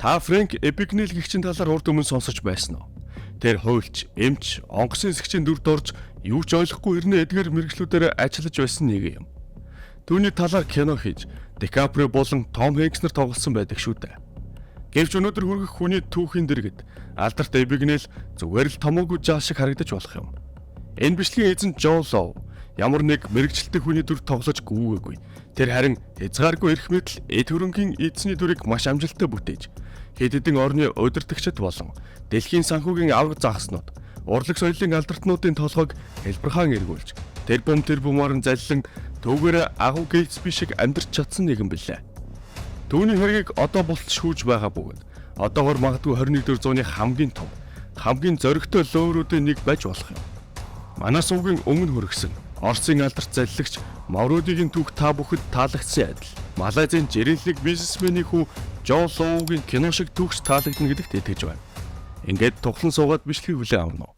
Та Фрэнк Эбигнейл гэгчийн талаар урд өмнө сонсож байсан уу? Тэр хуульч, эмч, онгоцны хэсэгчийн дүрд орж юу ч ойлгохгүй ирнэ эдгээр мэргэжлүүдээр ажиллаж байсан нэг юм. Түүний талаар кино хийж, Ди Каприо болон Том Хэнкс нар тоглосон байдаг шүү дээ. Гэвч өнөөдөр хүргэх хүний түүхийн дэргэд алдарт Эбигнейл зүгээр л томоогүй жаал шиг харагдаж болох юм. Энэ бичлэгийн эзэн Жон Лоу ямар нэг мэргэжилттэй хүний дүр тоглож гүйгээгүй. Тэр харин хязгааргүй эрх мэдэл эд хөрөнгийн эзний дүрийг маш амжилттай бүтээж хэд хэдэн орны удирдагчид болон дэлхийн санхүүгийн авраг загснууд урлаг соёлын алдартнуудын толгойг хэлбэрхаан эргүүлж тэр бумаар заллан түүгээр агуу Гэтсби шиг амьдарч чадсан нэгэн билээ. Түүний хэргийг одоо болтол шүүж байгаа бөгөөд одоогор магадгүй 21-р зууны хамгийн том, хамгийн зоригтой лөөрүүдийн нэг байж болох юм. Манай сувгийн өмнө хүргэсэн Оросын алдарт заллагч Мавродигийн түүх та бүхэд таалагдсан адил. Малайзийн жирэнлэг бизнесменийн хүү Жон Лоугийн кино шиг түүхч таалагдана гэдэгт итгэж байна. Ингээд тухлан суугаад бичлэгийг хүлээн авна уу?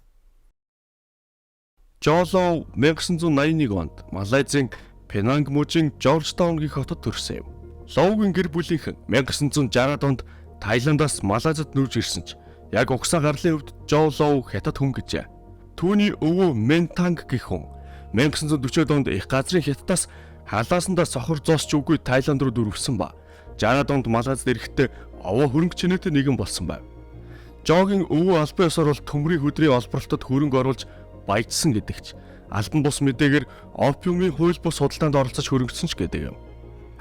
Жон Лоу 1981 онд Малайзийн Пенанг мужийн Жоржтаун гэх хотод төрсөн юм. Лоугийн гэр бүлийнхэн 1960-ад онд Таиландаас Малайзад нүүж ирсэн ч яг угсаа гарлын үед Жон Лоу хятад хүн гэжээ. Түүний өвөө Ментанг гэх хүн 1940-од онд их газрын хятадаас халаасандаа сохор зоосч үгүй Таиланд руу дөрвсөн ба 60-ад онд Малайзад ирэхдээ овоо хөрөнгө чинээтэй нэгэн болсон байв. Жогийн өвөө албан ёсоор бол төмрийн хөдрийн олборлолтод хөрөнгө оруулж баяжсан гэдэгч албан бус мэдээгээр опиумын хууль бус судалгаанд оролцож хөрөнгөсөн ч гэдэг юм.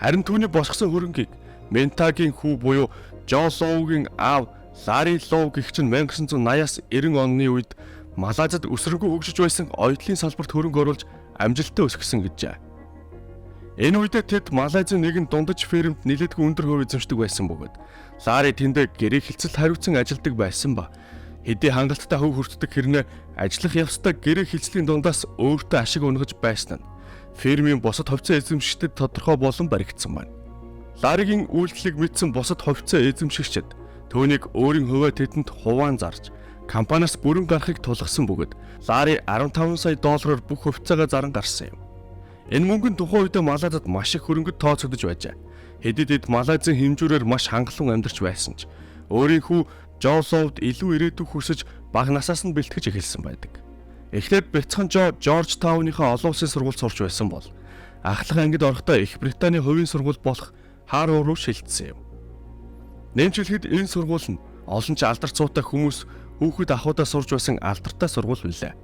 Харин түүний босгосон хөрөнгийг Ментагийн хүү буюу Жон Лоугийн аав Лари Лоу гэх чинь 1980-аас 90 оны үед Малайзад өсрөнгөө хөгжиж байсан оёдлын салбарт хөрөнгө оруулж амжилттай өсгсөн гэжээ. Энэ үед тэд Малайзын нэгэн дундаж фермд нэлээдгүй өндөр хувь эзэмшдэг байсан бөгөөд Лари тэндээ гэрээ хилцэл хариуцсан ажилдаг байсан ба хэдий хангалттай хөв хүртдэг хэрнээ ажиллах явцдаа гэрээ хилцлийн дундаас өөртөө ашиг унгаж байсан нь фермийн бусад хувьцаа эзэмшигчдэд тодорхой болон баригдсан байна. Ларигийн үйлдэлийг мэдсэн бусад хувьцаа эзэмшигчид түүнийг өөрийн хувиа тэдэнд хуваан зарж компаниас бүрэн гарахыг тулгасан бөгөөд Лари 15 сая доллараар бүх хувьцаагаа заран гарсан юм. Энэ мөнгөнд тухайн үед Малайзад маш их хөрөнгөд тооцогдож байжээ. Хэдийд Малайзын хэмжүүрээр маш хангалуун амьдарч байсан ч өөрийн хүү Жон Лоуд илүү ирээдүйг хүсэж бага насаас нь бэлтгэж эхэлсэн байдаг. Эхлээд бяцхан Жоржтауныхаа олон улсын сургуульд сурч байсан бол ахлах ангид орохдоо Их Британий хувийн сургууль болох Харвард руу шилжсэн юм. Нэмжлэхэд энэ сургууль нь олон ч алдарт суутай хүмүүс хүүхэд ахуудаа сурж байсан алдартай сургууль билээ.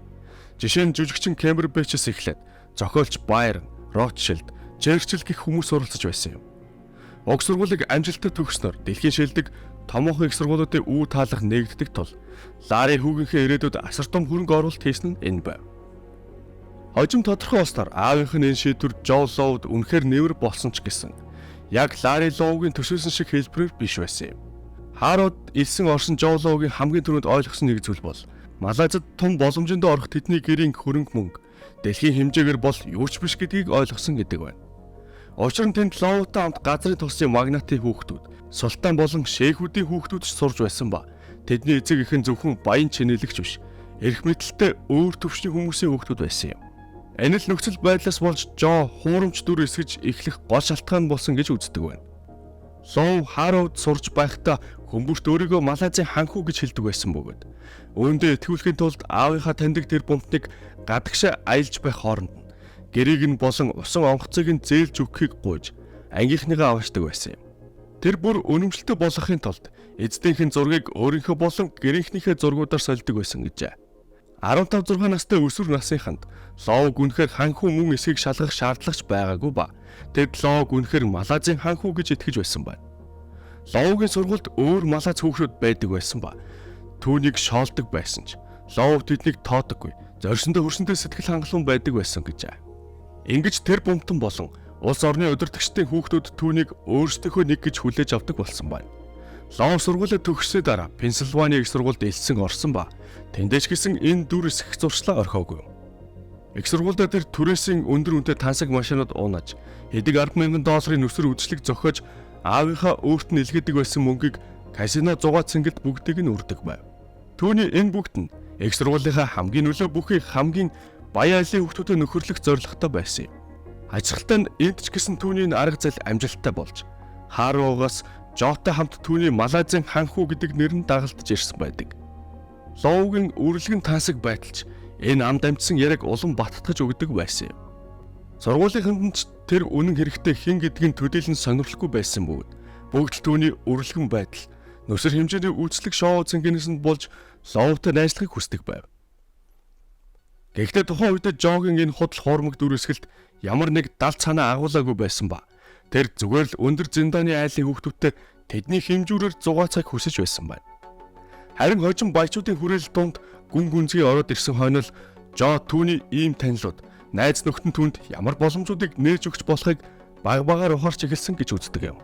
Жишээ нь жүжигчин Кембербэтчээс эхлээд зохиолч Байрон, Ротшильд, Черчилль гэх хүмүүс суралцж байсан юм. Уг сургуулийг амжилттай төгснөөр дэлхийн шилдэг томоохон их сургуулиудын үе таалах нэгддэг тул Лари хүүгийнхээ ирээдүйд асар том хөрөнгө оруулалт хийсэн нь энэ байв. Хожим тодорхой болсноор аавынх нь энэ шийдвэр Жон Лоуд үнэхээр нэмэр болсон ч гэсэн яг Лари Лоугийн төсөөлсөн шиг хэлбэрээр биш байсан юм. Харвард элсэн орсон Жон Лоугийн хамгийн түрүүнд ойлгосон нэг зүйл бол Малайзад том боломжинд орох тэдний гэрийн хөрөнгө мөнгө дэлхийн хэмжээгээр бол юу ч биш гэдгийг ойлгосон гэдэг байна. Учир нь тэнд Лоутай хамт газрын тосны магнатын хүүхдүүд, султан болон шейхүүдийн хүүхдүүд ч сурж байсан ба тэдний эцэг эхэн зөвхөн баян чинэлэгч биш, эрх мэдэлтэй өөр төвшний хүмүүсийн хүүхдүүд байсан юм. Энэ л нөхцөл байдлаас болж Жон хуурамч дүр эсгэж эхлэх гол шалтгаан болсон гэж үздэг байна. Лоу Харвард сурж байхдаа хүмүүст өөрийгөө Малайзын ханхүү гэж хэлдэг байсан бөгөөд үүндээ итгүүлэхийн тулд аавынхаа таньдаг тэр бомтныг гадагшаа аялж байх хооронд нь гэрийг нь болон усан онгоцыг нь зээлж өгөхийг гуйж ангийнхныгаа аваачдаг байсан юм. Тэр бүр үнэмшилтэй болохын тулд эцдийнхэн зургийг өөрийнхөө болон гэрийнхнийхээ зургуудаар сольдог байсан гэжээ. 15-6 настай өсвөр насныханд Лоуг үнэхээр ханхүү мөн эсхийг шалгах шаардлагач байгаагүй ба тэд Лоуг үнэхээр Малайзын ханхүү гэж итгэж байсан байна. Лоугийн сургуульд өөр Малайз хүүхдүүд байдаг байсан ба түүнийг шоолдог байсан ч Лоу тэднийг тоодоггүй, зорьсондоо хөрсөндөө сэтгэл хангалуун байдаг байсан гэжээ. Ингэж тэр бумтан болон улс орны удирдагчдын хүүхдүүд түүнийг өөрсдийнхөө нэг гэж хүлээж авдаг болсон байна. Лоу сургуулиуд төгссөний дараа Пенсильвани их сургуульд элсэн орсон ба тэндэж гисэн энэ дүр эсэх зуршлаа орхиогүй. Их сургуульд тэр түрээсийн өндөр үнэтэй тансаг машинууд уунаж хэдэг 10,000 долларын нүсэр үдшилэг зохиож аавынхаа өөрт нь илгээдэг байсан мөнгийг казино зугаа цэнгэлд бүгдийг нь үрдэг байв. Түүний энэ бүгд нь их сургуулийнхаа хамгийн нөлөө бүхий хамгийн баян айлын хүүхдүүдэд нөхөрлөх зорилготой байсан юм. Ажиглалтаа нь энд ч гэсэн түүний арга зал амжилттай болж Харвардаас Жоотой хамт түүний Малайзын ханхүү гэдэг нэр нь дагалтж ирсэн байдаг. Лоугийн үргэлгэн тансаг байдалч энэ амд амьдсан яриг улам баттгаж өгдөг байсан юм. Сургуулийнханд ч тэр үнэн хэрэгтээ хэн гэдгийг төдийлөн сонирхолгүй байсан бөгөөд бүгд л түүний үргэлгэн байдал, нүсэр хэмжээний үйлчлэг шоу цэнгэнэсэнд болж Лоутай найзлахыг хүсдэг байв. Гэхдээ тухайн үед Жогийн энэ худал хуурмаг дүрсгэлд ямар нэг далд санаа агуулаагүй байсан ба тэр зүгээр л өндөр зиндааны айлын хүүхдүүдтэй тэдний хэмжүүрээр 6 цаг хүсэж байсан байна. Харин хожим баячуудын хүрээлэл донд гүн гүнзгий ороод ирсэн хойно л Жо түүний ийм танилуд найз нөхдөнд түнд ямар боломжуудыг нээж өгч болохыг баг багаар ухаарч эхэлсэн гэж үздэг юм.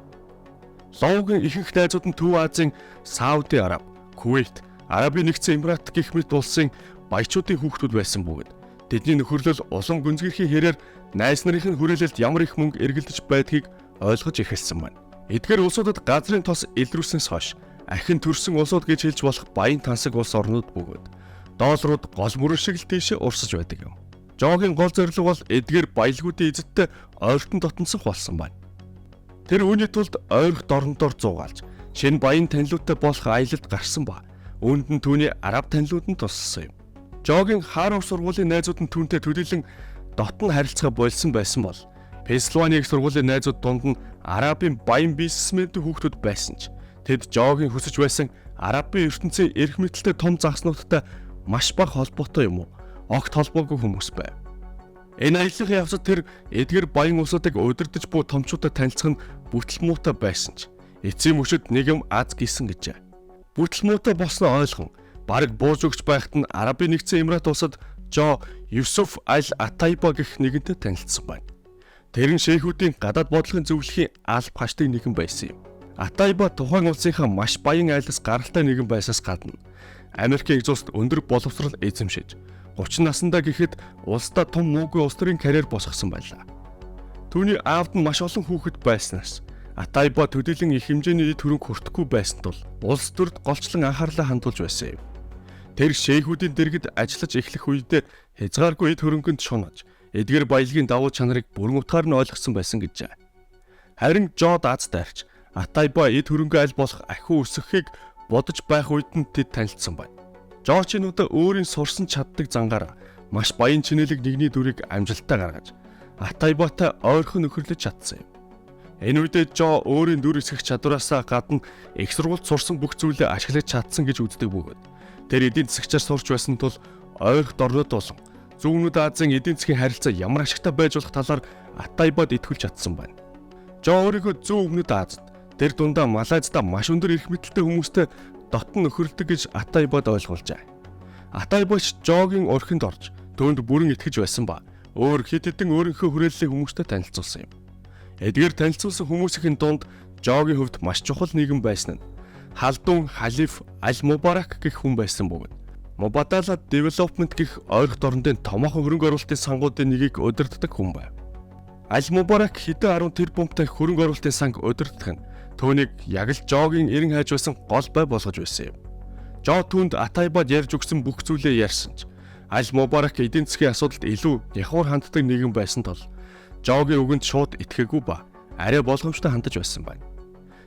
Лоугийн ихэнх найзууд нь Төв Азийн Сауди Араб, Кувейт, Арабын нэгдсэн Эмират гэх мэт улсын баячуудын хүүхдүүд байсан бөгөөд тэдний нөхөрлөл улам гүнзгийрхийн хэрээр найз нарын хүрээлэлд ямар их мөнгө эргэлдэж байдгийг ойлгож эхэлсэн байна. Эдгээр улсуудад газрын тос илрүүлснээс хойш ахин төрсэн улсууд гэж хэлж болох баян тансаг улс орнууд бөгөөд долларууд гол мөрөн шиг л тийшээ урсаж байдаг юм. Жогийн гол зорилго бол эдгээр баялагуудын эзэдтэй ойртон дотносох болсон байна. Тэр үүний тулд ойрох дорнодоор зугаалж шинэ баян танилуудтай болох аялалд гарсан ба үүнд нь түүний араб танилууд нь туссан юм. Жогийн Харвард сургуулийн найзууд нь түүнтэй төдийлөн дотн харилцаа болсон байсан бол Пенсильвани их сургуулийн найзууд дунд нь арабын баян бизнесмэнүүд хүүхдүүд байсан ч тэд Жогийн хүсэж байсан арабын ертөнцийн эрх мэдэлтэй том загснуудтай маш бага холбоотой юм уу? Огт холбоогүй хүмүүс байв. Энэ аяллахын явцад тэр эдгээр баян улсуудыг удирдах буй томчуудад танилцах нь бүтэл муутай байсан ч эцсийн мөчөд нэг юм аз гисэн гэжээ. Бүтэл муутай болсноо ойлгон бараг бууж өгч байхад нь Арабын нэгдсэн Эмират улсад Жо Юсуф Аль Атайба гэх нэгэнтэй танилцсан байна. Тэр нь шейхүүдийн гадаад бодлогын зөвлөхийн алба хашдаг нэгэн байсан юм. Атайба тухайн улсынхаа маш баян айлс гаралтай нэгэн байсаас гадна Америкийн эзост өндөр боловсрол эзэмшиж 30 наснда гэхэд улсдаа том муугүй улс төрийн карьер босгосон байлаа. Түүний аавд нь маш олон хүүхэд байснаас Атайба төдийлөн их хэмжээний эд хөрөнгө хүртэхгүй байсан тул улс төрд голчлон анхаарлаа хандуулж байсан юм. Тэр шейхүүдийн дэргэд ажиллаж эхлэх үедээ хязгааргүй эд хөрөнгөнд шунаж эдгээр баялагын давуу чанарыг бүрэн утгаар нь ойлгосон байсан гэж. Харин Жод аз дайрч Атайба эд хөрөнгө аль болох ахиу өсгөхийг бодож байх үед нь тэд танилцсан байна. Жорчинуудаа өөрийн сурсан чаддаг зангаараа маш баян чинэлэг нэгний дүрийг амжилттай гаргаж Атайбатай ойрхон нөхөрлөж чадсан юм. Энэ үедээ Жо өөрийн дүр эсгэх чадвараасаа гадна их сургуульд сурсан бүх зүйлээ ашиглаж чадсан гэж үздэг бөгөөд тэр эдийн засагчаар сурч байсан тул ойрох дорнод болон Зүүнүүд Азийн эдийн засгийн харилцаа ямар ашигтай байж болох талаар Атайбад итгүүлж чадсан байна. Жо өөрийнхөө зүүн өмнөд Азид тэр дундаа Малайзда маш өндөр эрх мэдэлтэй хүмүүстэй дотн нөхөрлөдөг гэж Атайбад ойлгуулжээ. Атайбач Жогийн орхинд орж түүнд бүрэн итгэж байсан ба өөр хэд хэдэн өөрийнхөө хүрээллийг хүмүүстэй танилцуулсан юм. Эдгээр танилцуулсан хүмүүсийн дунд Жогийн хувьд маш чухал нэгэн байсан нь Халдун Халиф Аль Мубарак гэх хүн байсан бөгөөд Mubadala Development гэх ойрох дорнодын томоохон хөрөнгө оруулалтын сангуудын нэгийг удирддаг хүн байв. Аль Мубарак хэдэн 10 тэрбумтай хөрөнгө оруулалтын санг удирдах нь түүнийг яг л Жогийн эрен хайж байсан гол бай болгож байсан юм. Жо түүнд Атайбад ярьж өгсөн бүх зүйлээ ярьсан ч Аль Мубарак эдийн засгийн асуудалд илүү нягхуур ханддаг нэгэн байсан тул Жогийн үгэнд шууд итгээгүй ба арай болгоомжтой хандаж байсан байна.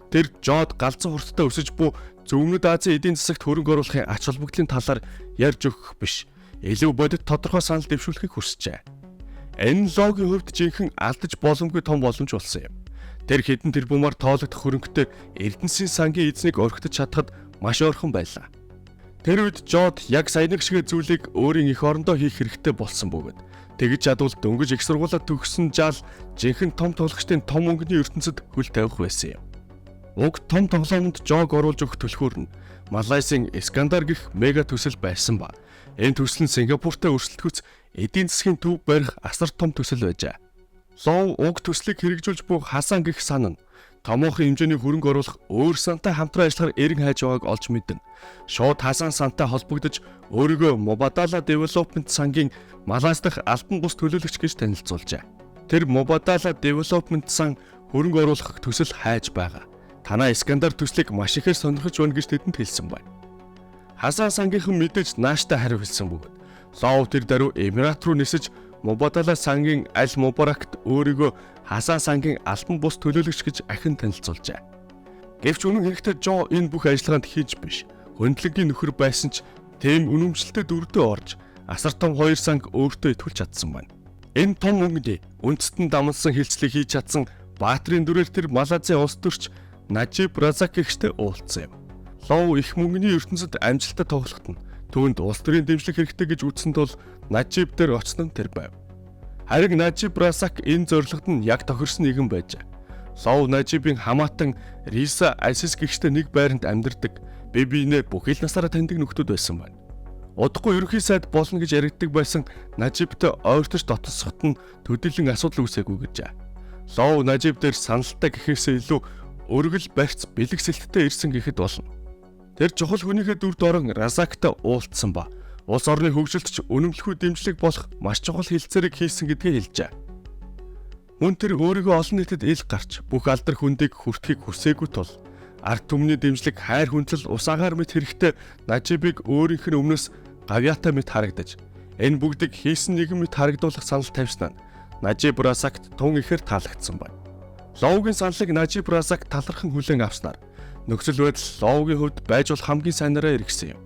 Тэр Жод галзуу хурдтай өсөж буй Зүүнүүд Азийн эдийн засагт хөрөнгө оруулахын ач холбогдлын талаар ярьж өгөх биш, илүү бодит тодорхой санал дэвшүүлэхийг хүсжээ. Энэ логийн хувьд жинхэнэ алдаж боломгүй том боломж болсон юм. Тэр хэдэн тэрбумаар тоологдох хөрөнгөтэй Эрдэнэсийн сангийн эзнийг орхитож чадхад маш ойрхон байлаа. Тэр үед Жод яг саяны шиг зүйлийг өөрийн эх орондоо хийх хэрэгтэй болсон бөгөөд тэгж чадвал дөнгөж их сургуулаа төгссөн жаал жинхэнэ том тоглогчдын том өнгөний ертөнцид хөл тавих байсан юм. Уг том тоглоомд Жог оруулж өгөх түлхүүр нь Малайзийн Искандар гэх мега төсөл байсан ба энэ төсөл нь Сингапуртай өрсөлдөхөц эдийн засгийн төв барих асар том төсөл байжээ. Лоу уг төслийг хэрэгжүүлж буй Хасан гэх сан нь томоохон хэмжээний хөрөнгө оруулах өөр сантай хамтран ажиллахаар эрен хайж байгааг олж мэдэн шууд Хасан сантай холбогдож өөрийгөө Mubadala Development сангийн Малайз дахь алтан бус төлөөлөгч гэж танилцуулжээ. Тэр Mubadala Development сан хөрөнгө оруулах төсөл хайж байгаа. Танаа Искандар төслийг маш ихээр сонирхож байна гэж тэдэнд хэлсэн байна. Хасан сангийнхан мэдээж нааштай хариу хэлсэн бөгөөд Лоу тэр даруй Эмират руу нисэж Mubadala сангийн Аль Мубаракт өөрийгөө Хасан сангийн алтан бус төлөөлөгч гэж ахин танилцуулжээ. Гэвч үнэн хэрэгтээ Жо энэ бүх ажиллагаанд хийж биш. Хөндлөнгийн нөхөр байсан ч тийм үнэмшилтэд өрдөө орж асар том 2 санг өөртөө итгүүлж чадсан байна. Энэ том мөнгөний үндэстэн дамнасан хилцлийг хийж чадсан баатрын дүрээр тэр Малайзын улс төрч Нажиб Разак гэгчтэй уулзсан юм. Лов их мөнгөний ертөнцид амжилттай тоглоход нь түүнд улс төрийн дэмжлэг хэрэгтэй гэж үзсэнд бол Нажиб дээр очсон нь тэр байв. Харин Нажиб Разак энэ зорилгод нь яг тохирсон нэгэн байжээ. Лов Нажибын хамаатан Риса Асис гэгчтэй нэг байранд амьдардаг, бие биенээ бүхэл насаараа таньдаг нөхдүүд байсан байна. Удахгүй ерөнхий сайд болно гэж яригддаг байсан Нажибтэй ойртож дотсоход нь төдийлөн асуудал үүсээгүй гэжээ. Лов Нажиб дээр саналтай гэхээсээ илүү өргөл барьц бэлэгсэлттэй ирсэн гэхэд болно. Тэр чухал хүнийхээ дүрд орон Разактай уулзсан ба улс орны хөгжилтч үнэмлэхүй дэмжлэг болох маш чухал хилцээрийг хийсэн гэдгээ хэлжээ. Мөн тэр өөрийгөө олон нийтэд ил гарч бүх алдар хүндийг хүртэхийг хүсээгүй тул ард түмний дэмжлэг хайр хүндлэл ус агаар мэт хэрэгтэй Нажибыг өөрийнх нь өмнөөс гавьяатай мэт харагдаж энэ бүгдийг хийсэн нэгэн мэт харагдуулах санал тавьсан нь Нажиб Разакт тун ихээр таалагдсан байна. Ловгийн саналыг Нажиб Разак талархан хүлээн авснаар нөхцөл байдал Ловгийн хувьд байж бол хамгийн сайнараа эргэсэн юм.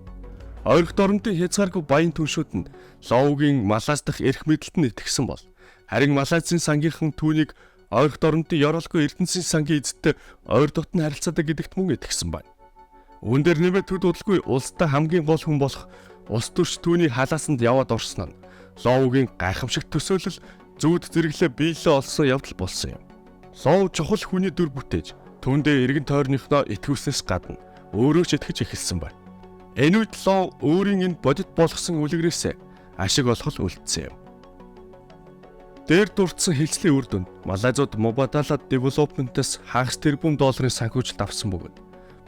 Ойролт орондын хязгааргүй баян түншүүд нь Ловгийн Малайз дахь эрх мэдэлд нь итгэсэн бол харин Малайзын сангийнхан түүнийг ойролт орондын ёроолгүй Эрдэнэсийн сангийн эзэдтэй ойр дотны харилцаатай гэдэгт мөн итгэсэн байна. Үүн дээр нэмээд төд удалгүй улстай хамгийн гол хүн болох улс төрч түүний халаасанд яваад орсон нь Ловгийн гайхамшигт төсөөлөл зүүд зэрэглээ биелээ олсон явдал болсон юм. Лов чухал хүний дүр бүтээж түүндээ эргэн тойрныхноо итгүүлснээс гадна өөрөө ч итгэж эхэлсэн байна. Энэ үед Лов өөрийн энэ бодит болгосон үлгэрээс ашиг олох үлдсэн юм. Дээр дурдсан хилцлийн үр дүнд Малайзууд Мубадала Development-аас хагас тэрбум долларын санхүүжилт авсан бөгөөд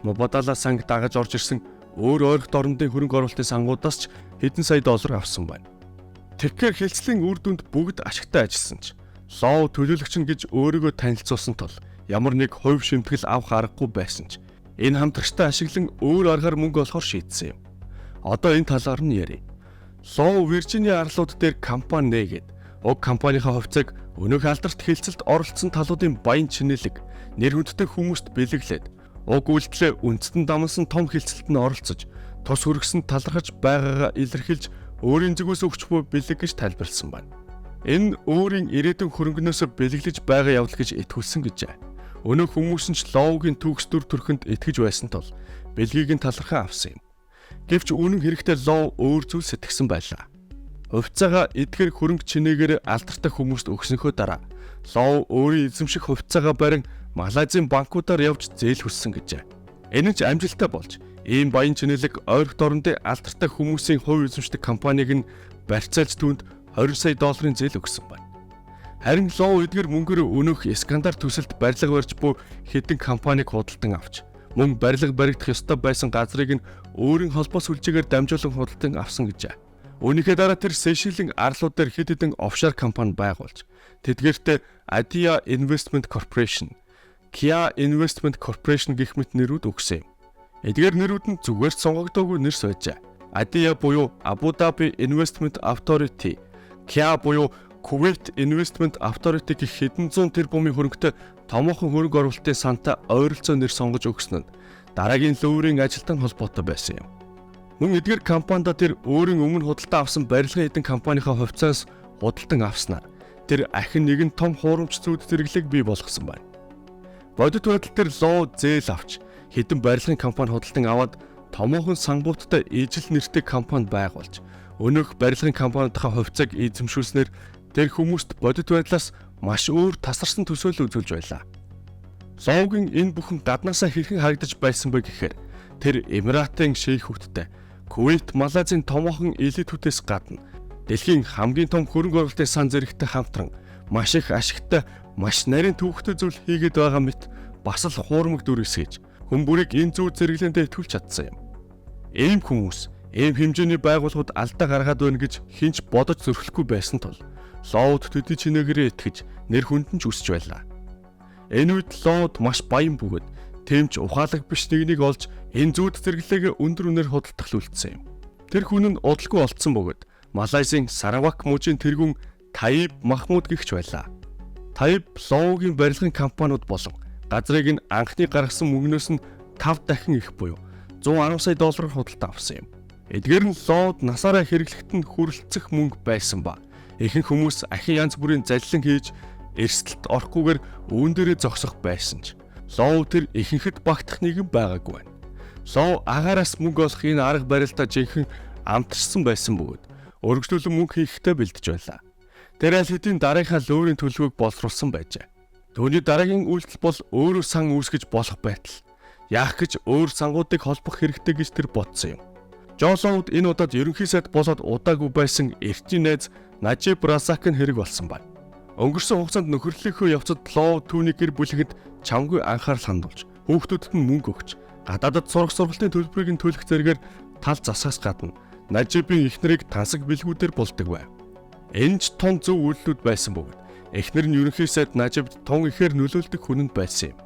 Мубадала санг дагаж орж ирсэн өөр ойролт орондын хөрөнгө оруулалтын сангуудаас ч хэдэн сая доллар авсан байна. Тэгэхээр хилцлийн үр дүнд бүгд ашигтай ажилласан ч Лов төлөөлөгч нь гэж өөрийгөө танилцуулсан тул ямар нэг хувь шимтгэл авах аргагүй байсан ч энэ хамтрагчтай ашиглан өөр аргаар мөнгө олохоор шийдсэн юм. Одоо энэ талаар нь ярив. Лов Виржиний арлууд дээр компани нээгээд уг компанийнхаа хувьцааг өнөөх алдарт хилцэлд оролцсон талуудын баян чинэлэг нэр хүндтэй хүмүүст бэлэглээд уг үйлдэлээ үндэстэн дамнасан том хилцэлд нь оролцож тус хүргэсэнд талархаж байгаагаа илэрхийлж өөрийн зүгээс өгч буй бэлэг гэж тайлбарлсан байна. Энэ өөрийн ирээдүйн хөрөнгнөөс бэлэглэж байгаа явдал гэж итгүүлсэн гэжээ. Өнөөх хүмүүс нь ч Ловгийн төгс дүр төрхөнд итгэж байсан тул бэлгийг нь талархан авсан юм. Гэвч үнэн хэрэгтээ Лов өөр зүйл сэтгэсэн байлаа. Хувьцаагаа эдгээр хөрөнгө чинээгээр алдартай хүмүүст өгснөхөө дараа Лов өөрийн эзэмших хувьцаагаа барин Малайзын банкудаар явж зээл хүссэн гэжээ. Энэ ч амжилттай болж ийм баян чинэлэг ойролт орондын алдартай хүмүүсийн хувь эзэмшдэг компаниг нь барьцаалж түүнд 20 сая долларын зээл өгсөн байна. Харин Лов эдгээр мөнгөөр өнөөх скандал төсөлд барилга барьж буй хэдэн компаниг худалдан авч мөн барилга баригдах ёстой байсан газрыг нь өөрийн холбоо сүлжээгээр дамжуулан худалдан авсан гэжээ. Үүнийхээ дараа тэр Сейшелийн арлууд дээр хэд хэдэн офшор компани байгуулж тэдгээртээ Adia Investment Corporation, Kia Investment Corporation гэх мэт нэрүүд өгсөн юм. Эдгээр нэрүүд нь зүгээр сонгогдоогүй нэр сойжээ. Adia буюу Abu Dhabi Investment Authority, Kia буюу Kuwait Investment Authority гэх хэдэн зуун тэрбумын хөрөнгөтэй томоохон хөрөнгө оруулалтын санта ойролцоо нэр сонгож өгсөн нь дараагийн лөөврийн ажилтан холбоотой байсан юм. Мөн эдгээр компанида тэр өөрийн өмнө худалдан авсан барилгын хэдэн компанийнхаа хувьцаас худалдан авснаар тэр ахин нэгэн том хуурамч зүйд зэрэглэг бий болгосон байна. Бодит байдал тэр Лов зээл авч хэдэн барилгын компани худалдан аваад томоохон сангуудтай ижил нэртэй компани байгуулж өнөөх барилгын компанидхаа хувьцааг эзэмшүүлснээр тэр хүмүүст бодит байдлаас маш өөр тасарсан төсөөлөл үзүүлж байлаа. Ловгийн энэ бүхэн гаднаасаа хэрхэн харагдаж байсан бэ гэхээр тэр Эмиратын шейхүүдтэй Кувейт, Малайзын томоохон элитүүдээс гадна дэлхийн хамгийн том хөрөнгө оруулалтын сан зэрэгтэй хамтран маш их ашигтай, маш нарийн төвөгтэй зүйл хийгээд байгаа мэт бас л хуурмаг дүр эсгэж хүн бүрийг энэ зүй зэрэглэндээ итгүүлж чадсан юм. Ийм хүмүүс, ийм хэмжээний байгууллагууд алдаа гаргаад байна гэж хинч бодож зөрөхгүй байсан тул Ловд төдий чинээгээрээ итгэж нэр хүндэн ч өсч байлаа. Энэ үед Ловд маш баян бөгөөд тэмч ухаалаг биш нэгнийг олж энэ зүйд зэрэглээг өндөр үнээр худалдах үлдсэн юм. Тэр хүн нь удалгүй олдсон бөгөөд Малайзын Саравак мужийн тэргүүн Таиб Махмуд гэгч байлаа. Таиб Ловгийн барилгын компаниуд болон газрыг нь анхны гаргасан мөнгнөөс нь 5 дахин их буюу $110 сая худалдан авсан юм. Эдгээр нь Лод насаараа хэрэглэхэд хүрэлцэх мөнгө байсан ба ихэнх хүмүүс ахин янз бүрийн залилан хийж эрсдэлд орохгүйгээр үүн дээрээ зогсох байсан ч Лод тэр ихэнхэд багтах нэгэн байгаагүй байна. Лод агаараас мөнгө олох энэ арга барилдаа жинхэнэ амтарсан байсан бөгөөд өргөжлүүлэн мөнгө хийхдээ бэлдэж байлаа. Тэр аль хэдийн дараагийнхаа лөөрийн төлөвийг боловсруулсан байжээ. Түүний дараагийн үйлдэл бол өөрөө сан үүсгэж болох байтал яах гэж өөр сангуудыг холбох хэрэгтэй гэж тэр бодсон юм. Жон Лод энэ удаад ерөнхий сайд болоод удаагүй байсан эртний найз Нажиб Разакын хэрэг болсон байна. Өнгөрсөн хугацаанд нөхөрлөлийнхөө явцад Лод түүний гэр бүлэхэд чамгүй анхаарал хандуулж, хүүхдүүдэд нь мөнгө өгч, гадаадд сурах сургалтын төлбөрийг төлөх зэрэгээр тал засахаас гадна Нажибын эхнэрийг тансаг бэлгүүдээр болдог байв. Энэ ч тун зөв үйлдэлүүд байсан бөгөөд эхнэр нь ерөнхий сайд Нажибд тун ихээр нөлөөлдөг хүн байсан юм.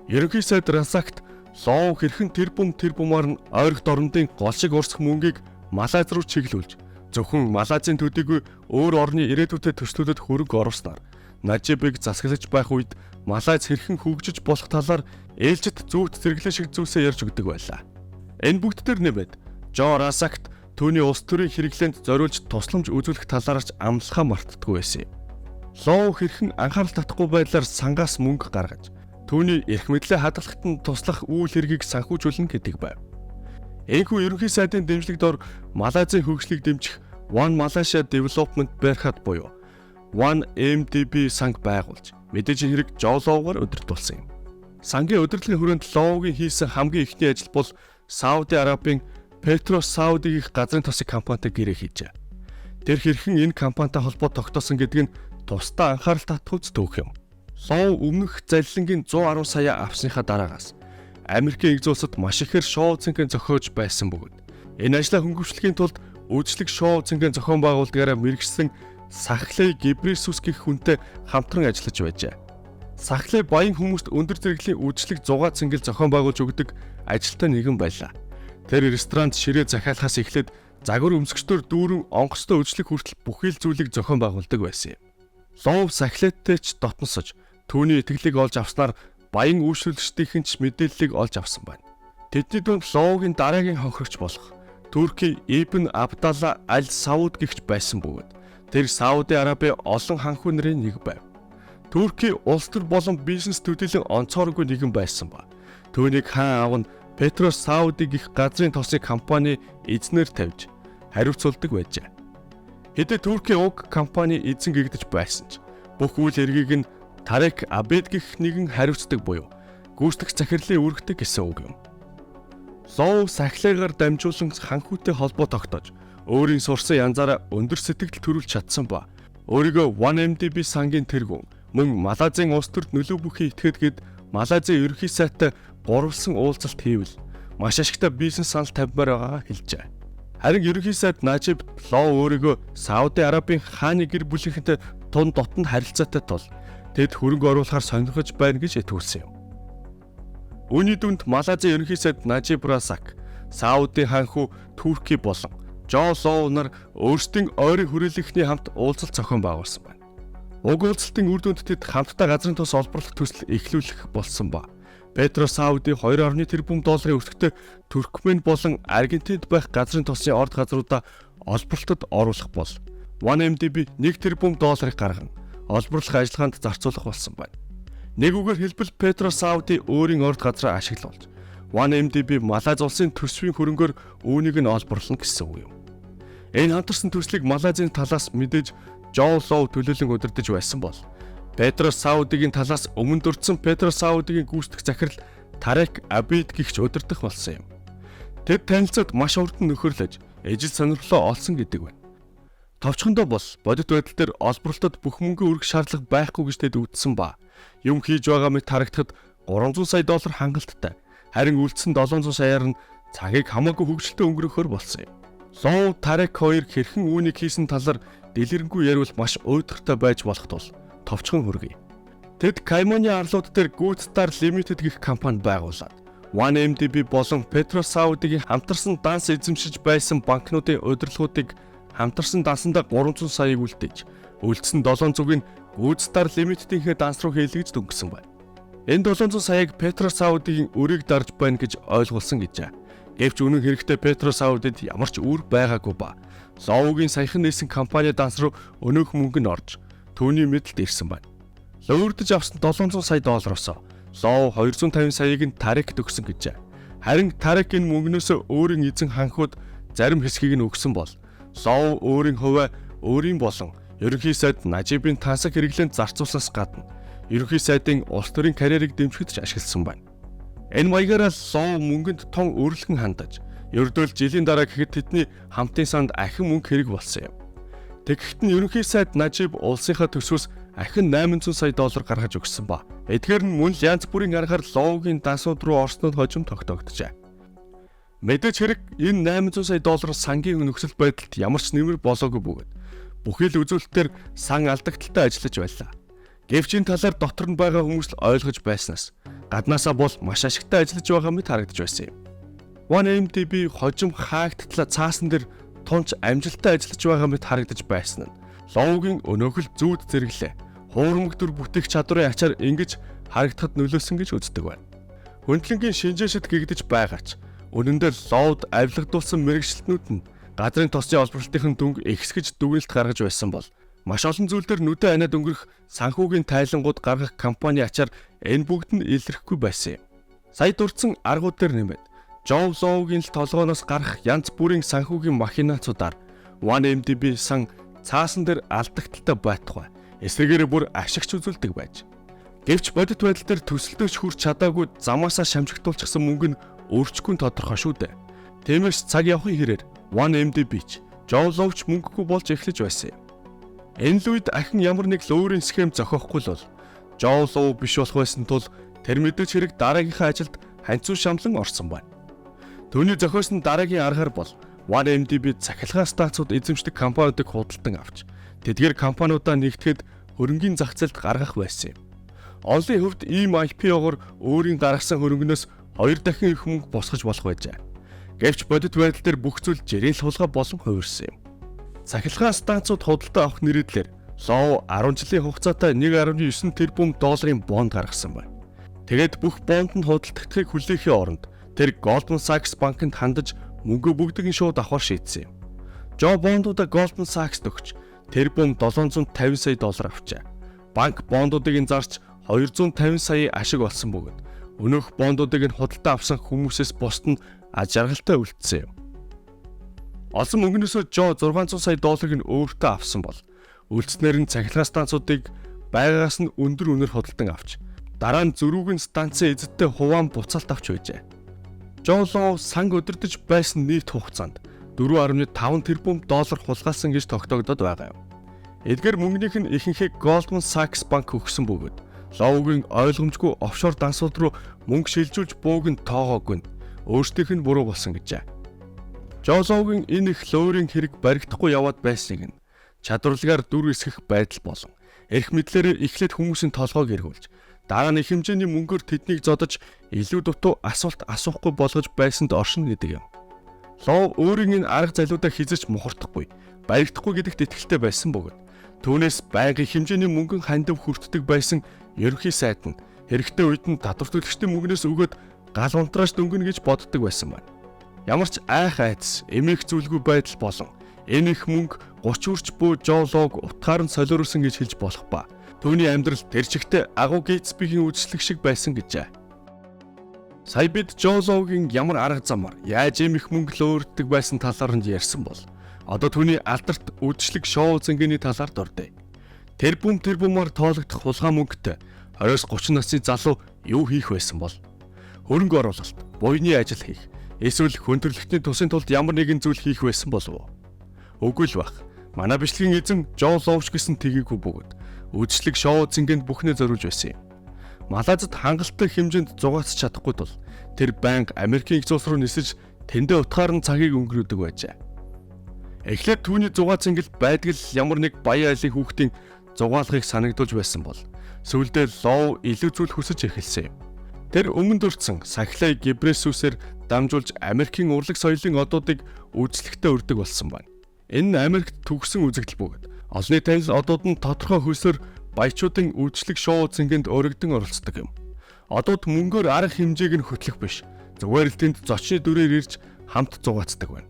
Ерөнхий сайд Разакт Лод хэрхэн тэр бумаар нь ойрогт орондын гол шиг урсгах мөнгийг Малайз руу чиглүүлж зөвхөн Малайзын төдийгүй өөр орны ирээдүйтэй төслүүдэд хөрөнгө оруулснаар Нажибыг засаглаж байх үед Малайз хэрхэн хөгжиж болох талаар ээлжид зүйт зэрэглэн шиг зүйлсээ ярьж өгдөг байлаа. Энэ бүгд төр нэмээд Жон Разакт түүний улс төрийн хэрэглээнд зориулж тусламж үзүүлэх талаарч амлахаа мартдаггүй байсан юм. Лод хэрхэн анхаарал татахгүй байдлаар сангаас мөнгө гаргаж түүний эрх мэдлээ хадгалахад нь туслах үйл хэргийг санхүүжүүлнэ гэдэг байв. Энэхүү ерөнхий сайдын дэмжлэгт ор Малайзын хөгжлийг дэмжих One Malaysia Development Berhad буюу One MDB санг байгуулж мэдээж хэрэг Жон Лодоор удирдуулсан юм. Сангийн удирдлагын хүрээнд Лодгийн хийсэн хамгийн ихний ажил бол Сауди Арабын Petros Saudi гэх газрын тосыг компанитай гэрээ хийжээ. Тэр хэрхэн энэ компанитай холбоо тогтоосон гэдэг нь тусдаа анхаарал татах төөх юм. Лод өмнөх залилангийн 110 сая авсныхаа дараагаас Америкийн Нэгдсэн улсад маш ихээр шоу цэнхэн зохиож байсан бөгөөд энэ ажлаа хөнгөвчлөхийн тулд үйлчлэг шоу цэнхэн зохион байгуулалтаараа мэргэжсэн Сахлей Гебресус гэх хүнтэй хамтран ажиллаж байжээ. Сахлей баян хүмүүст өндөр зэрэглэлийн үйлчлэг 100 цэнгэл зохион байгуулж өгдөг ажилтай нэгэн байлаа. Тэр ресторанд ширээ захиалахаас эхлээд загвар өмсгчдөр дүүрэн онгоцтой үйлчлэг хүртэл бүхэл зүйлийг зохион байгуулдаг байсан юм. Лод Сахлейтэй ч дотносож түүний итгэлийг олж авснаар баян үйлчлүүлэгчдийн ч мэдээллийг олж авсан байна. Тэдний дунд Лодгийн дараагийн хохирогч болох Турки Ибн Абдалла Аль Сауд гэгч байсан бөгөөд тэр Сауди Арабын олон ханхүү нарын нэг байв. Турки улс төр болон бизнес төдийлөн онцгойргүй нэгэн байсан ба түүнийг хаан аав нь Petros Saudi гэх газрын тосны компани эзнэр тавьж хариуцуулдаг байжээ. Хэдий Турки уг компани эзэн гэгдэж байсан ч бүх үйл хэргийг нь Тарек Абед гэх нэгэн хариуцдаг буюу гүйцэтгэх захирлын үүрэгтэй гэсэн үг юм. Лод Сахлейгаар дамжуулан ханхүүтэй холбоо тогтоож өөрийн сурсан янзаараа өндөр сэтгэл төрүүлж чадсан ба өөрийгөө 1MDB сангийн тэргүүн мөн Малайзын улс төрд нөлөө бүхий итгэхэд Малайзын ерөнхий сайтай гурвалсан уулзалт хийвэл маш ашигтай бизнес санал тавьмаар байгаагаа хэлжээ. Харин ерөнхий сайд Нажиб Лод өөрийгөө Сауди Арабын хааны гэр бүлийнхэнтэй тун дотн харилцаатай тул тэд хөрөнгө оруулахаар сонирхож байна гэж итгүүлсэн юм. Үүний дүнд Малайзын ерөнхий сайд Нажиб Разак, Саудын ханхүү Турки болон Жон Лод нар өөрсдийн ойрын хүрээлэнхний хамт уулзалт зохион байгуулсан байна. Уг уулзалтын үр дүнд тэд хамтдаа газрын тос олборлох төсөл эхлүүлэх болсон ба Petros Saudi 2.1 тэрбум долларын өсгөтэй Туркмен болон Аргентинд байх газрын тосны орд газруудаа олборлолтод оруулах бол 1MDB 1 тэрбум долларыг гарган олборлох ажиллагаанд зарцуулах болсон байна. Нэг үгээр хэлбэл Petros Saudi өөрийн орд газраа ашиглуулж 1MDB Малайз улсын төсвийн хөрөнгөөр үүнийг нь олборлоно гэсэн үг юм. Энэ хамтарсан төслийг Малайзын талаас мэдээж Жон Лод төлөөлөн удирдах байсан бол Petros Saudi-гийн талаас өмнө дурдсан Petros Saudi-гийн гүйцэтгэх захирал Тарек Абед гихч удирдах болсон юм. Тэд танилцаад маш урдан нөхөрлөж, ижил сонирхлоо олсон гэдэг байна. Товчхондоо бол бодит байдал дээр олборлолтод бүх мөнгө өргөх шаардлага байхгүй гэж тэд үзсэн ба юм хийж байгаа мэт харагдахад $300 сая хангалттай. Харин үлдсэн 700 саяар нь цагийг хамаагүй хөгжилтэй өнгөрөхөөр болсон юм. Лод Тарек хоёр хэрхэн үүнийг хийсэн талаар дэлгэрэнгүй яриул маш уйдгартай байж болох тул товчхон хүргэе. Тэд Каймоны арлууд дээр Good Star Limited гэх компани байгуулад 1MDB болон Petros Saudi-гийн хамтарсан данс эзэмшиж байсан банкнуудын удирдлагуудыг хамтарсан дансандаа 300 саяыг үлдээж, үлдсэн 700-ыг Good Star Limited-ийнхээ данс руу хийлгэж дөнгөсөн байна. Энэ 700 саяыг Петрос Саудигийн өрийг дарж байна гэж ойлгуулсан гэжээ. Гэвч үнэн хэрэгтээ Петрос Саудид ямар ч үр байгаагүй ба Лоугийн саяхан нээсэн компани данс руу өнөөх мөнгө нь орж түүний мэдэлд ирсэн байна. Лоурдж авсан 700 сая доллароос Лоу 250 саяыг нь Тарик төгсөн гэжээ. Харин Тарик энэ мөнгнөөс өөрийн эзэн ханхуд зарим хэсгийг нь өгсөн бол Лоу өөрийн хувиа өөрийн болон ерөнхий сайд Нажибын тансаг хэрэглээнд зарцуулснаас гадна ерөнхий сайдын улс төрийн карьерийг дэмжихэд ашигласан байна. Энэ маягаараа Лоу мөнгөнд тун өөрлөгөн хандаж, ердөө жилийн дараа гэхэд тэдний хамтын санд ахин мөнгө хэрэг болсон юм. Тэгэхэд нь ерөнхий сайд Нажиб улсынхаа төсвөөс ахин 800 сая доллар гаргаж өгсөн ба. Эдгээр нь мөн янз бүрийн аргаар Лоугийн дансууд руу орснод хожим тогтоогджээ. Мэдээж хэрэг энэ 800 сая доллар сангийн нөхцөл байдалд ямар ч нэмэр болоогүй бөгөөд бүхий л үзүүлэлтээр сан алдагдaltaй ажиллаж байлаа. Гэвч энэ талаар дотор нь байгаа хүмүүс л ойлгож байснаас гаднаасаа бол маш ашигтай ажиллаж байгаа мэт харагдаж байсан юм. 1MDB хожим хаагдтлаа цаасан дээр тунч амжилттай ажиллаж байгаа мэт харагдаж байсан нь Лоугийн өнөөхөл зүүд зэрэглээ. Хуурмаг дүр бүтээх чадварын ачаар ингэж харагдахад нөлөөсөн гэж үздэг байна. Хөндлөнгийн шинжээшид гэгдэж байгаач үнэн дээр Лоуд авилгадуулсан мэрэгчлэтнүүд нь газрын тосын олборлтын дүнг ихсгэж дүгнэлт гаргаж байсан бол маш олон зүйлээр нүдэ анаад өнгөрөх санхүүгийн тайлангууд гаргах компани ачаар энэ бүгд нь илэрхгүй байсан юм. Сая дурдсан аргууд дээр нэмээд Джон Лоугийн л толгооноос гарах янз бүрийн санхүүгийн махинацуудаар 1MDB сан цаасан дээр алдагдaltaй байтугай эсрэгээр бүр ашигч үзүүлдэг байж. Гэвч бодит байдал дээр төсөлдөөч хүрч чадаагүй замаасаа шамжигтуулчихсан мөнгө нь өөрчгүйн тодорхой шүү дээ. Тиймээс цаг явахын хэрээр 1MDB-ч Джон Лоуч мөнгөгүй болж эхлэж байсан юм. Энэ л үед ахин ямар нэг лөөрийн схем зохиохгүй л бол Джон Лоу биш болох байсан тул тэр мэдээж хэрэг дараагийнхаа ажилд ханцуу шамлан орсон байна. Түүний зохиосон дараагийн аргаар бол 1MDB цахилгаан станцууд эзэмшдэг компаниудыг худалдан авч тэдгээр компаниудаа нэгтгэхэд хөрөнгийн зах зээлд гаргах байсан юм. Олон хувьд ийм IPO-гоор өөрийн гаргасан хөрөнгнөөс 2 дахин их мөнгө босгож болох байжээ. Гэвч бодит байдал дээр бүх зүйл жирийн суулга болон хувирсан юм. Цахилгаан станцууд худалдан авах нэрээр Лоу 10 жилийн хугацаатай 1.9 тэрбум долларын бонд гаргасан байна. Тэгээд бүх бонд нь худалдагдахыг хүлээхийн оронд тэр Goldman Sachs банкнд хандаж мөнгө бүгдийг нь шууд авахар шийдсэн юм. Жо бондуудаа Goldman Sachs өгч тэрбум 750 сая доллар авчаа. Банк бондуудыг нь зарч 250 сая ашиг олсон бөгөөд өнөөх бондуудыг нь худалдан авсан хүмүүсээс бусд нь аж аргалтай үлдсэн юм. Олсон мөнгнөөсөө Жо 600 сая долларыг нь өөртөө авсан бол үлдснээр нь цахилгаан станцуудыг байгаагаас нь өндөр үнээр худалдан авч дараа нь зөрүүгийн станцын эзэдтэй хуваан буцаалт авч байжээ. Жо Лоу санг өдөрдөж байсан нийт хугацаанд 4.5 тэрбум доллар хулгайлсан гэж тогтоогдоод байгаа юм. Эдгээр мөнгөнийх нь ихэнхийг Goldman Sachs банк өгсөн бөгөөд Лоугийн ойлгомжгүй офшор дансууд руу мөнгө шилжүүлж бууг нь тоогоогүй нь өөрсдийнх нь буруу болсон гэжээ. Жо Лоугийн энэ их лөөрийн хэрэг баригдахгүй яваад байсныг нь чадварлагаар дүр эсгэх байдал болон эрх мэдлэрээ эхлээд хүмүүсийн толгойг эргүүлж дараа нь их хэмжээний мөнгөөр тэднийг зодож илүү дутуу асуулт асуухгүй болгож байсанд оршин гэдэг юм. Лоу өөрийн энэ арга залуудаа хизэж мухардахгүй, баригдахгүй гэдэгт итгэлтэй байсан бөгөөд түүнээс байнгын хэмжээний мөнгөн хандив хүртдэг байсан ерөнхий сайд нь хэрэгтэй үед нь татвар төлөгчдийн мөнгнөөс өгөөд гал унтрааж дөнгөнө гэж боддог байсан байна. Ямар ч айх айдас, эмээх зүйлгүй байдал болон энэ их мөнгө 30 хүрч буй Жо Лоуг утгаар нь солиорсон гэж хэлж болох ба. Түүний амьдрал тэр чигтээ агуу Гейтсбигийн үйлчлэг шиг байсан гэжээ. Сая бид Жо Лоугийн ямар арга замаар яаж ийм их мөнгө лөөрддөг байсан талаар нь ярьсан бол одоо түүний алдарт үйлчлэг шоу зэнгэний талаар дурдъя. Тэрбумаар тоологдох хулгай мөнгөтэй 20-30 насны залуу юу хийх байсан бол хөрөнгө оруулалт, буйны ажил хийх, эсвэл хөндөрлөлтний тусын тулд ямар нэгэн зүйл хийх байсан болов уу? Үгүй л байх. Манай бичлэгийн эзэн Жо Лоуч гэсэн тгийгүү бөгөөд үйлчлэг шоу зингэнд бүхнээ зориулж байсан юм. Малайзад хангалттай хэмжээнд зугаацч чадахгүй тул тэр банк Америкийн их улс руу нисэж тэндээ утгаар нь цагийг өнгөрөөдөг байжээ. Эхлээд түүний зугаац ангил байдаг л ямар нэг баян айлын хүүхдийн зугаалгыг санагдуулж байсан бол сүүлдээ Лоу илүү зүйл хүсэж эхэлсэн юм. Тэр өмнө дурдсан Сахилай Гебресүсээр дамжуулж Америкийн урлаг соёлын одуудыг үйлчлэгтээ өрдөг болсон байна. Энэ нь Америкт төгсөн үзэгдэл бөгөөд олонний танил одууд нь тодорхой хөлсөөр баячуудын үйлчлэг шоу зингэнд өргөдөн оролцдог юм. Одууд мөнгөөр арга хэмжээг нь хөтлөх биш. Зүгээр л тэнд зочны дүрээр ирж хамт зугаацдаг байна.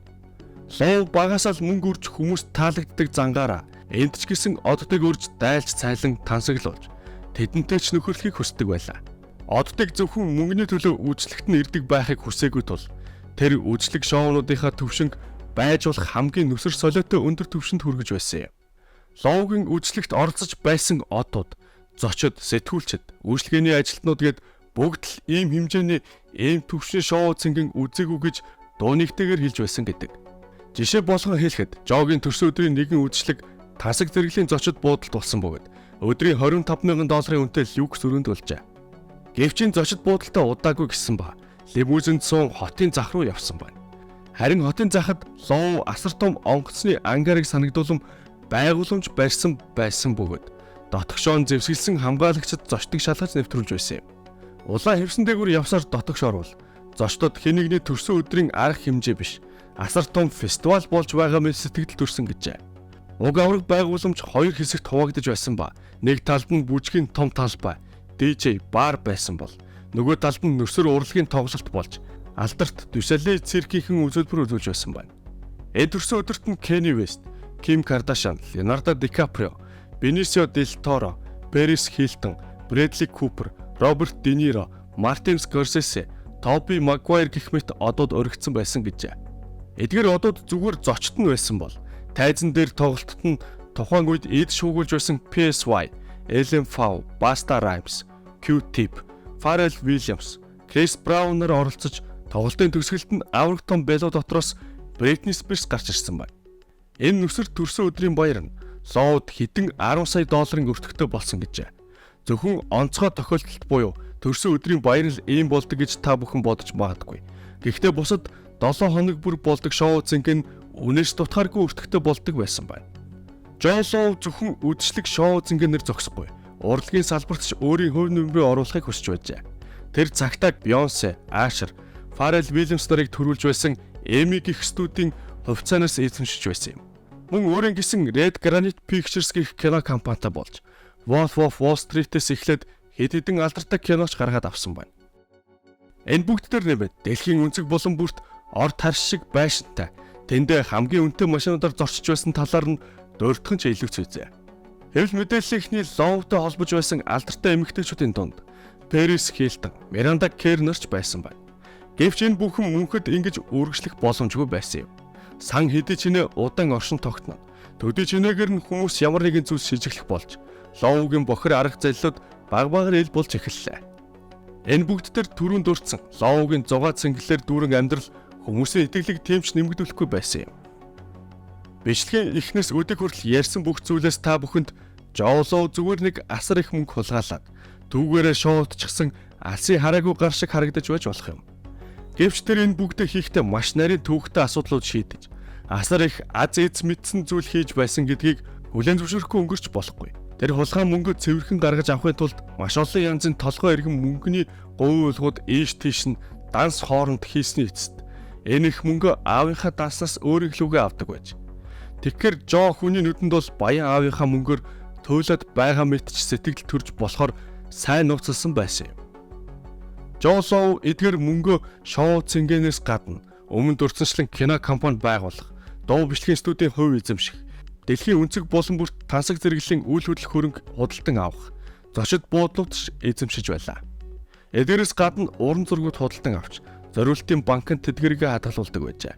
Лов багасаа л мөнгө үрж хүмүүс таалагддаг зангаараа энд ч гэсэн оддыг үрж дайлж цайлан тансаглуулж тэдэнтэй ч нөхөрлөхийг хүсдэг байлаа. Оддыг зөвхөн мөнгөний төлөө үйлчлэгт нь ирдэг байхыг хүсээгүй тул тэр үйлчлэг шоунуудынхаа төвшинг байж болох хамгийн нүсэр солиотой өндөр түвшинд хүргэж байсан юм. Ловгийн үйлчлэгт оролцож байсан одууд, зочид, сэтгүүлчид, үйлчлэгээний ажилтнууд гээд бүгд л ийм хэмжээний ийм түвшний шоу цэнгийн үзээгүй гэж дуу нэгтэйгээр хэлж байсан гэдэг. Жишээ болгон хэлэхэд Жогийн төрсөн өдрийн нэгэн үйлчлэг тасаг зэрэглийн зочид буудалд болсон бөгөөд өдрийн $20,000 үнэтэй люкс өрөөнд болжээ. Гэвч зочид буудалтай удаагүй гисэн ба лимузинд суун хотын зах руу явсан байна. Харин хотын захад Лов асар том онгоцны ангарыг санагдуулан байгууламж барьсан байсан бөгөөд дотгошоон зэвсгэлсэн хамгаалагчид зочдыг шалгаж нэвтрүүлж байсан юм. Улаан хэвсэн дээгүүр явсаар дотгош орвол зочдод хэн нэгний төрсөн өдрийн арга хэмжээ биш асар том фестивал болж байгаа мэт сэтгэл төрсөн гэжээ. Уг авраг байгууламж хоёр хэсэгт хуваагдаж байсан ба нэг талд нь бүжгийн том талбай DJ бар байсан бол нөгөө талд нь нөсөр урлагийн тоглолт болж алдарт Дүсэлэ циркийнхэн үзүүлбэр үзүүлж байсан байна. Төрсөн өдөрт нь Kanye West, Kim Kardashian, Leonardo DiCaprio, Benicio del Toro, Paris Hilton, Bradley Cooper, Robert De Niro, Martin Scorsese, Tobey Maguire гэх мэт одууд өргөцсөн байсан гэжээ. Эдгээр одууд зүгээр зочд нь байсан бол тайзан дээр тоглолтод нь тухайн үед эд шуугуулж байсан PSY, Ellen Pao, Busta Rhymes, Q-Tip, Pharrell Williams, Chris Brown нар оролцож тоглолтын төгсгөлд нь авраг том бело дотроос Britney Spears гарч ирсэн байна. Энэ нүсэр төрсөн өдрийн баяр нь Ловд хэдэн $10 сая өртөгтэй болсон гэжээ. Зөвхөн онцгой тохиолдолд буюу төрсөн өдрийн баяр л ийм болдог гэж та бүхэн бодож магадгүй. Гэхдээ бусад 7 хоног бүр болдог шоу цэнх нь үнээс дутхааргүй өртөгтэй болдог байсан байна. Жон Лов зөвхөн үдшилэг шоу цэнхэнээр зогсохгүй. Урлагийн салбарт ч өөрийн хувь нэмрээ оруулахыг хүсэж байжээ. Тэр цагтаа Beyoncé, Usher, Pharrell Williams нарыг төрүүлж байсан Emmy гэх студийн хувьцаанаас эзэмшиж байсан юм. Мөн өөрийн гисэн Red Granite Pictures гэх кино компанитай болж Wolf of Wall Street-ээс эхлээд хэд хэдэн алдартай киноч гаргаад авсан байна. Энэ бүгд төр нэмээд дэлхийн өнцөг булан бүрт орд харш шиг байшинтай тэндээ хамгийн өнтэй машинуудаар зорчиж байсан талаар нь дөрөвдгөн ч илүүц үзье. Хэвлэл мэдээллийнхний Ловтой холбож байсан алдартай эмэгтэйчүүдийн дунд Paris Hilton, Miranda Kerr нарч байсан байна. Гэвч энэ бүхэн мөнхөд ингэж үргэлжлэх боломжгүй байсан юм. Сан хэдий ч нэ удаан оршин тогтно. Төдий чинээгээр нь хүмүүс ямар нэгэн зүйлс шижиглэх болж Ловгийн бохир арга зайлууд баг ил болж эхэллээ. Энэ бүгд төр түрүүнд дурдсан Ловгийн зугаа цэнгэлээр дүүрэн амьдрал хүмүүсийн итгэлийг тэмч нэмэгдүүлэхгүй байсан юм. Бичлэгийн эхнээс өдөг хүртэл ярьсан бүх зүйлээс та бүхэнд Жон Лов зүгээр нэг асар их мөнгө хулгайлаад түүгээрээ шоудчихсан алсын хараагүй гар шиг харагдаж байж болох юм. Гэвч тэр энэ бүгдээ хийхдээ маш нарийн төвөгтэй асуудлууд шийдэж асар их аз эз мэдсэн зүйл хийж байсан гэдгийг хүлээн зөвшөөрөхгүй өнгөрч болохгүй. Тэр хулгай мөнгө цэвэрхэн гаргаж авахын тулд маш олон янзын толгой иргэн мөнгөний говьуулгууд ийш тийш нь данс хооронд хийсний эцэст энэ их мөнгө аавынхаа данснаас өөрийн лүгээ авдаг байж. Тэгэхээр Жон хүний нүдэнд бол баян аавынхаа мөнгөөр туйлаад байгаа мэтч сэтгэл төрж болохоор сайн нууцлсан байсан юм. Жон Лов эдгээр мөнгөө шоу цэнгэнээс гадна өмнө дурдсанчлан кино компани байгуулах, дуу бичлэгийн студийн хувь эзэмших, дэлхийн өнцөг булан бүрт тансаг зэрэглэлийн үйл хөдлөх хөрөнгө худалдан авах, зочид буудлууд эзэмшиж байлаа. Эдгээрээс гадна уран зургууд худалдан авч, зориултын банкнд тэдгэрийг хадгалуулдаг байжээ.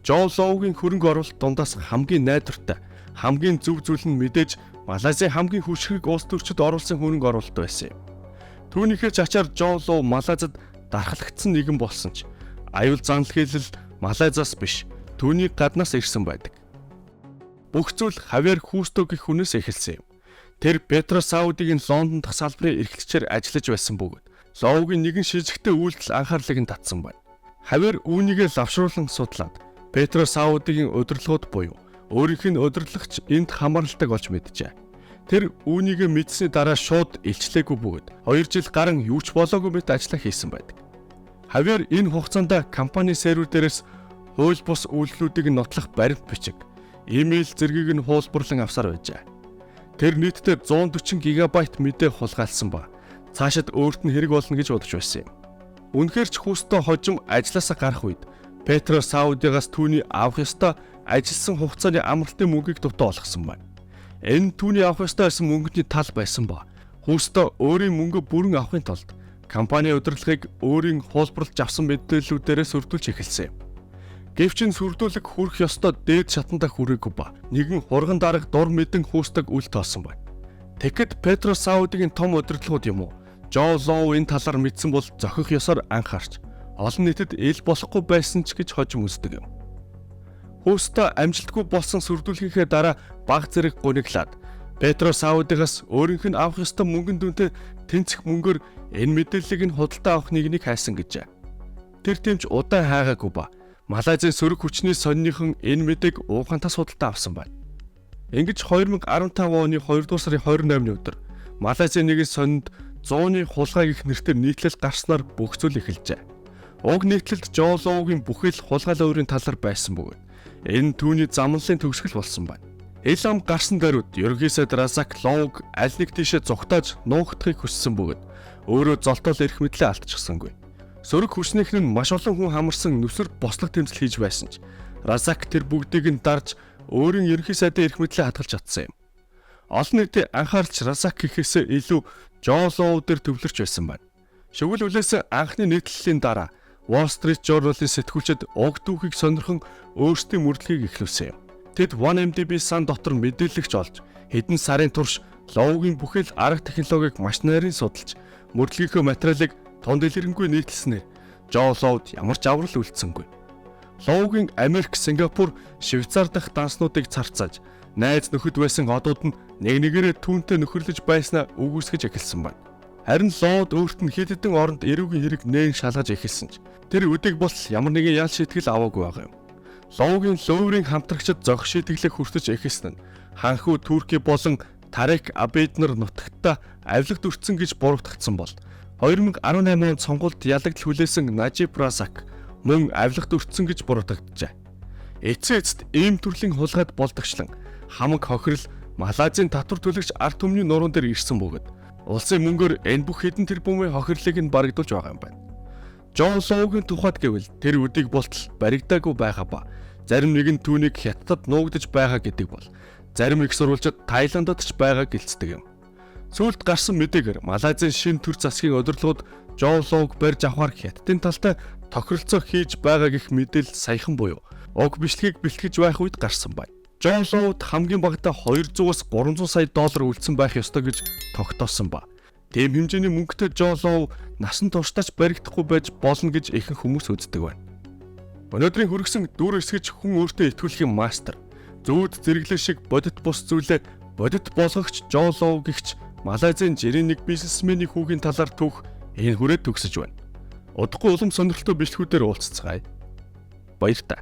Жон Ловгийн хөрөнгө оруулалт дундаас хамгийн найдвартай, хамгийн зөв зүйл нь мэдээж Малайзийн хамгийн хүчрэг улс төрчид оруулсан хөрөнгө оруулалт байсан юм. Түүнийхээ чачаар Жон Лов Малайзад дархлагдсан нэгэн болсон ч аюул занал хэлэл Малайзаас биш, түүний гаднаас ирсэн байдаг. Бүх зүйл Хавьер Хусто гэх хүнээс эхэлсэн юм. Тэр Петро Саудигийн Лондон дах салбарын эрхлэгчээр ажиллаж байсан бөгөөд Ловгийн нэгэн шижигтэй үйлдэл анхаарлыг нь татсан байна. Хавьер үүнийгээ лавшруулан судлаад Петро Саудигийн удирдлагууд буюу өөрийнх нь удирдлагч энд хамааралтай болж мэджээ. Тэр үүнийгээ мэдсэний дараа шууд илчлээгүй бөгөөд 2 жил гарan юу ч болоогүй мэт ажиллаа хийсэн байдаг. Хавьер энэ хугацаанд компани сервер дээрээс хууль бус үйлдэлүүдийг нотлох баримт бичиг, имэйл зэргийг нь хуулбарлан авсаар байжээ. Тэр нийтдээ 140 гигабайт мэдээ хулгайлсан ба цаашид өөрт нь хэрэг болно гэж бодож байсан юм. Үнэхээр ч Хусто хожим ажилласаа гарах үед Петро Саудигаас түүний авах ёстой ажилласан хугацааны амралтын мөнгийг дутуу олгосон байна. Энэ түүний авах ёстой байсан мөнгөний тал байсан ба Хусто өөрийн мөнгө бүрэн авахын тулд компани удирдлагыг өөрийн хуулбарлаж авсан мэдээллүүдээр сүрдүүлж эхэлсэн юм. Гэвч энэ сүрдүүлэг хүрэх ёстой дээд шатандаа хүрээгүй ба нэгэн хурган дарга дур мэдэн Хустог үл тоосон байна. Тэгэхэд Петро Саудигийн том удирдлагууд юм уу? Жо Лоу энэ талаар мэдсэн бол зохих ёсоор анхаарч олон нийтэд ил болохгүй байсан ч гэж хожим үздэг юм. Хусто амжилтгүй болсон сүрдүүлгийнхээ дараа баг зэрэг гуниглаад Петро Саудигаас өөрийнх нь авах ёстой мөнгөн дүнтэй тэнцэх мөнгөөр энэ мэдээллийг нь худалдаа авах нэгнийг хайсан гэжээ. Тэр тэмч удаан хайгаагүй ба Малайзийн сөрөг хүчний сонныхон энэ мэдээг уухантаас худалдаа авсан байна. Ингэж 2015 оны 2 дугаар сарын 28-ны өдөр Малайзийн нэгэн сонинд 100-ны хулгай гэх нэрээр нийтлэл гарснаар бүх зүйл эхэлжээ. Уг нийтлэлд Жо Лоугийн бүхэл хулгайлан өөрийн талаар байсан бөгөөд энэ түүний замналын төгсгөл болсон байна. Ил ам гарсан даруйд ерөнхий сайд Разак Лоуг аль нэг тийшээ зугтааж нуугдахыг хүссэн бөгөөд өөрөө золтоол эрх мэдлээ алдчихсангүй. Сөрөг хүчнийх нь маш олон хүн хамарсан нүсэр бослог тэмцэл хийж байсан ч Разак тэр бүгдийг нь дарж өөрийн ерөнхий сайдын эрх мэдлээ хадгалж чадсан юм. Олон нийтийн анхаарч Разак гэхээсээ илүү Жо Лоу дээр төвлөрч байсан байна. Шүгэл үлээс анхны нийтлэлийн дараа Wall Street Journal-ийн сэтгүүлчид уг дүүхийг сонирхон өөрсдийн мөрдлөгийг эхлүүлсэн юм. Тэд 1MDB сан дотор мэдээлэгч олж хэдэн сарын турш Лоугийн бүхэл арга технологиг маш нарийн судалж мөрдлөгийнхөө материалыг тун дэлгэрэнгүй нийтлснээр Жо Лоуд ямар ч аврал үлдсэнгүй. Лоугийн Америк, Сингапур, Швейцар дахь данснуудыг царцааж найз нөхөд байсан одууд нь нэг нэгээрээ түүнтэй нөхөрлөж байснаа үгүйсгэж эхэлсэн байна. Харин Лоуд өөрт нь хэд хэдэн оронд эрүүгийн хэрэг нээн шалгаж эхэлсэн ч тэр өдөг бол ямар нэгэн ял шийтгэл аваагүй байгаа юм. Лоугийн Луврын хамтрагчид зохих шийтгэлээ хүртэж эхэлсэн нь ханхүү Турки болон Тарек Абеднер нутагтаа авилгад өртсөн гэж буруутгагдсан бол 2018 онд сонгуульд ялагдл хүлээсэн Нажиб Разак мөн авилгад өртсөн гэж буруутгагджээ. Эцээст ийм төрлийн хулгайд болдогчлон хамаг хохирол Малайзийн татвар төлөгч ард түмний нуруунд дээр ирсэн бөгөөд улсын мөнгөөр энэ бүх хэдэн тэрбумын хохирлыг нь барагдуулж байгаа юм байна. Жо Лоугийн тухайд гэвэл тэр өдийг болтол баригдаагүй байгаа ба зарим нэг нь түүнийг хятадд нуугдаж байгаа гэдэг бол зарим их сурвалжид Таиландд ч байгаа гэлцдэг юм. Сүүлд гарсан мэдээгээр Малайзийн шин төр засгийн удирдлагууд Жо Лоуг барьж авахар хятадын талтай тохиролцоо хийж байгаа гэх мэдээлэл саяхан буюу уг бичлэгийг бэлтгэж байх үед гарсан байна. Жо Лоуд хамгийн багадаа 200-аас 300 сая доллар үлдсэн байх ёстой гэж тогтоосон ба тийм хэмжээний мөнгөтэй Жо Лоу насан туршдаач баригдахгүй байж болно гэж ихэнх хүмүүс үздэг байна. Өнөөдрийн хүргэсэн дүр эсгэж хүн өөртөө итгүүлэх мастер зүүд зэрэглэн шиг бодит бус зүйлээ бодит болгогч Жо Лоу гихч Малайзийн жирийн нэг бизнесменийн хүүгийн талаар түүх энэ хүрээд төгсөж байна. Удахгүй улам сонирхолтой бичлэгүүдээр уулзцгаая. Баяр та.